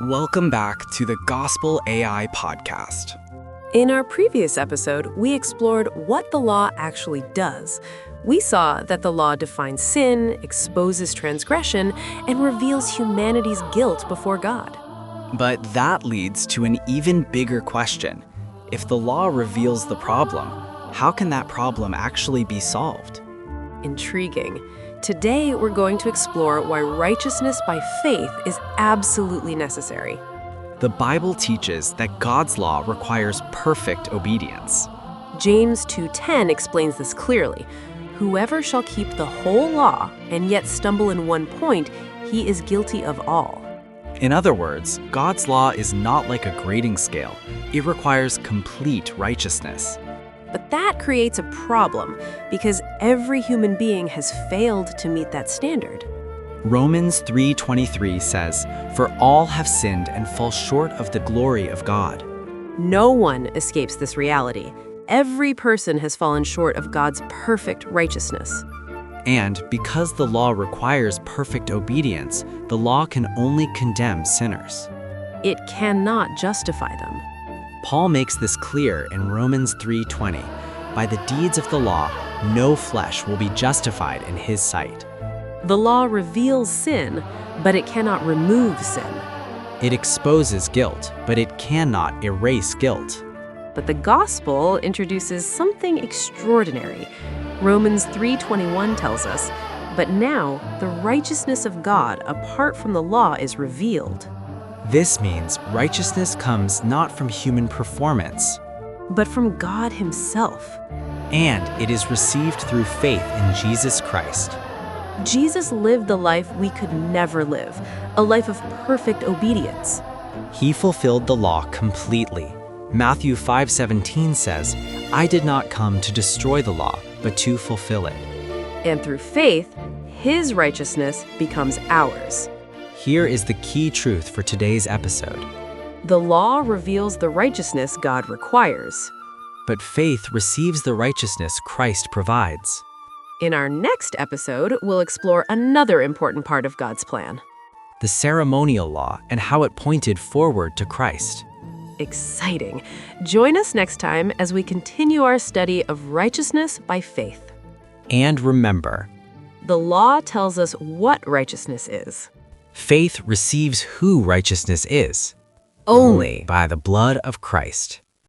Welcome back to the Gospel AI podcast. In our previous episode, we explored what the law actually does. We saw that the law defines sin, exposes transgression, and reveals humanity's guilt before God. But that leads to an even bigger question. If the law reveals the problem, how can that problem actually be solved? Intriguing. Today, we're going to explore why righteousness by faith is absolutely necessary. The Bible teaches that God's law requires perfect obedience. James 2:10 explains this clearly. Whoever shall keep the whole law and yet stumble in one point, he is guilty of all. In other words, God's law is not like a grading scale. It requires complete righteousness. But that creates a problem because every human being has failed to meet that standard. Romans 3:23 says, "For all have sinned and fall short of the glory of God." No one escapes this reality. Every person has fallen short of God's perfect righteousness. And because the law requires perfect obedience, the law can only condemn sinners. It cannot justify them. Paul makes this clear in Romans 3:20. By the deeds of the law, no flesh will be justified in his sight. The law reveals sin, but it cannot remove sin. It exposes guilt, but it cannot erase guilt. But the gospel introduces something extraordinary. Romans 3:21 tells us, "But now the righteousness of God apart from the law is revealed." This means righteousness comes not from human performance, but from God himself. and it is received through faith in Jesus Christ. Jesus lived the life we could never live, a life of perfect obedience. He fulfilled the law completely. Matthew 5:17 says, "I did not come to destroy the law, but to fulfill it." And through faith, his righteousness becomes ours. Here is the key truth for today's episode. The law reveals the righteousness God requires. But faith receives the righteousness Christ provides. In our next episode, we'll explore another important part of God's plan. The ceremonial law and how it pointed forward to Christ. Exciting. Join us next time as we continue our study of righteousness by faith. And remember, The law tells us what righteousness is. faith receives who righteousness is, only by the blood of Christ.